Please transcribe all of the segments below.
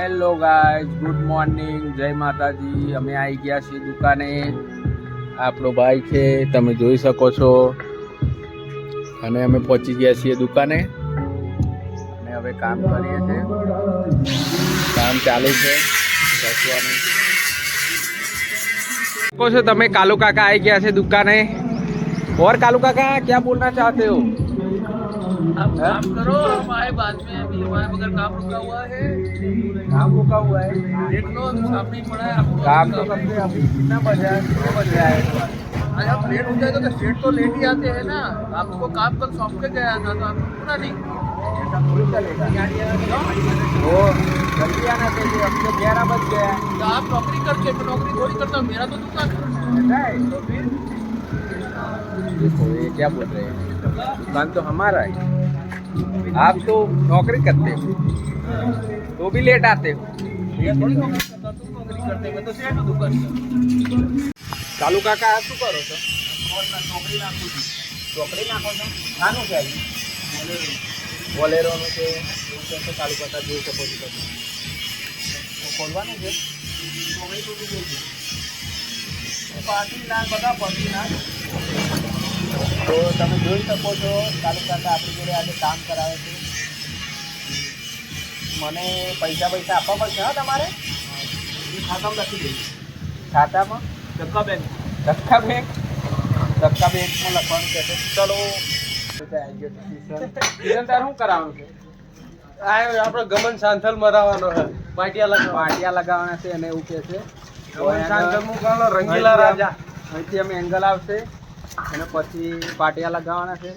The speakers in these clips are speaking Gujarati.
હેલો ગાઈઝ, ગુડ મોર્નિંગ, જય માતાજી. અમે આવી ગયા છીએ દુકાને. આપણો ભાઈ છે, તમે જોઈ શકો છો. અને અમે પહોંચી ગયા છીએ દુકાને અને હવે કામ કરીએ છીએ. કામ ચાલુ છે રસવાનું. કહો છો તમે, કાલુ કાકા આવી ગયા છે दुकाने. और कालू काका क्या बोलना चाहते हो? आप काम करो, हमारे बाद में अभी हमारे बगैर काम रुका हुआ है। काम रुका हुआ है, देख लो अभी सामने ही पड़ा है आपको। काम तो करते अभी कितना बजा है, 6 बज रहा है. आज आप लेट हो जाएगा तो स्टेट तो लेट ही आते हैं ना। आपको काम कल सौंप के गया था तो आपको पूरा नहीं। ऐसा थोड़ी चलेगा. वो जल्दी आना चाहिए, अब तो 11 बज गया है. तो आप नौकरी करके, मैं नौकरी थोड़ी करता हूँ, मेरा तो दुकान है। ऐसा है तो फिर देखो ये क्या बोल रहे हैं, दुकान तो हमारा है, आप तो नौकरी करते हो तो भी लेट आते हो. मैं थोड़ी नौकरी करता, तुम नौकरी करते, मैं तो सेठ हूँ दुकान का। કાલુ કાકા આ શું કરો છો? ચોકડી નાખું છું. ચોકડી નાખો છો? આનું છે બોલેરોનું છે એવું કહે છે કાલુ કાકા, જોઈ શકો છો તમે. ખોલવાનું છે ચોકડી તૂટી ગઈ છે. પાર્ટી ના બધા પાર્ટી ના તો તમે જોઈ શકો છો કાલુ કાકા આપણી જોડે આજે કામ કરાવે છે. મને પૈસા આપવા પડશે હા તમારે? ખાતામાં લખી દઈશ. ખાતામાં ધક્કા બેંક માં લખવાનું છે. ચલો કિરણ તાર શું કરાવવાનું છે? આપણે ગમન સાંથલ મરાવાનો છે, પાટિયા લગાવવાના છે અને એવું કે છે. ગમન સાંથલ મૂકવાનો રંગીલા રાજા. અહીંથી અમે એંગલ આવશે અને પછી પાટિયા લગાવવાના છે.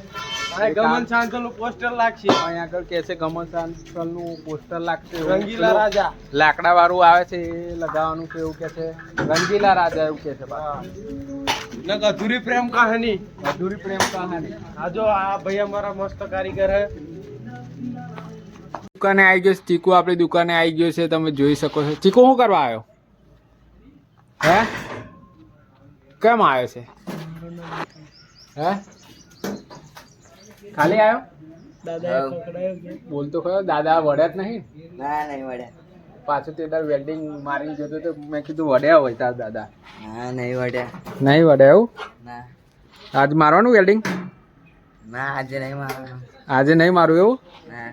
અને ગમન સાંથલ નું પોસ્ટર લાગશે. અહીં આગળ કે છે ગમન સાંથલ નું પોસ્ટર લાગશે. રંગીલા રાજા લાકડા વાળું આવે છે એ લગાવવાનું છે એવું કે છે. રંગીલા રાજા એવું કે છે. અધૂરી પ્રેમ કહાની. અધૂરી પ્રેમ કહાની. આ જો આ ભાઈ અમારા મસ્ત કારીગર હે. દુકાને આવી ગયો છે ચીકુ, આપણી દુકાને આવી ગયો છે, તમે જોઈ શકો છો. ચીકુ શું કરવા આવ્યો? હે કેમ આવ્યો છે? હે ખાલી આવ્યો? દાદા પકડાયો. બોલતો ખરો, દાદા વડ્યા જ નહીં? ના નહીં વડ્યા. પાછું તે તાર વેલ્ડિંગ મારીને જોતો તો મેં કીધું વડ્યા હોય તાર દાદા. હા નહીં વડ્યા. નહીં વડ્યા એવું? ના આજ મારવાનું વેલ્ડિંગ? ના આજે નહીં મારવાનું. આજે નહીં મારું એવું? ના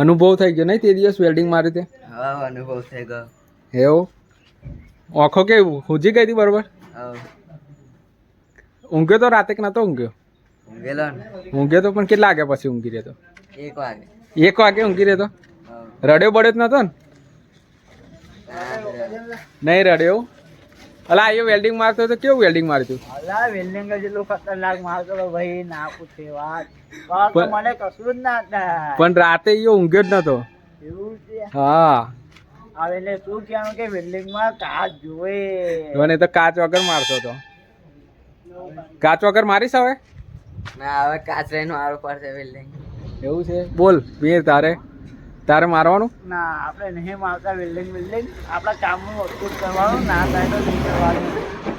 અનુભવ થઈ ગયો નહીં તે દિવસ વેલ્ડિંગ મારી તે? હવે અનુભવ થઈ ગયો. એવું? આંખો કેવું હુજી ગઈ હતી બરોબર? હવે ઊંઘ્યો તો રાતે કે નતો ઊંઘ્યો? ઊંઘેલો ને ઊંઘ્યો તો પણ કેટલા વાગ્યા પછી ઊંઘી રહ્યો? 1 વાગે. 1 વાગે ઊંઘી રહ્યો? હવે રડ્યો બડ્યો જ નતો ને? નહીં રડ્યો એવું? અલા એ વેલ્ડિંગ મારતો તો કેવું વેલ્ડિંગ માર્યું? અલા વેલ્ડિંગ જેટલું ખતરનાક મારતો ભાઈ ના પૂછે વાત. વાત તો મને કશું જ ના થાય. પણ રાતે એ ઊંઘ્યો જ નતો. એવું છે. હા હવે એટલે શું કહેવાનું કે વેલ્ડિંગ માં કાચ જોવે. મને તો કાચ વગર મારતો હતો. કાચ વગર મારીશ હવે? ના હવે કાચ રહીને મારવું પડશે વેલ્ડિંગ. એવું છે? બોલ વીર, તારે મારવાનું? ના આપણે નહીં મારતા વેલ્ડિંગ. આપણા કામનું અટકુટ કરવાનું, ના થાય તો નહીં કરવાનું.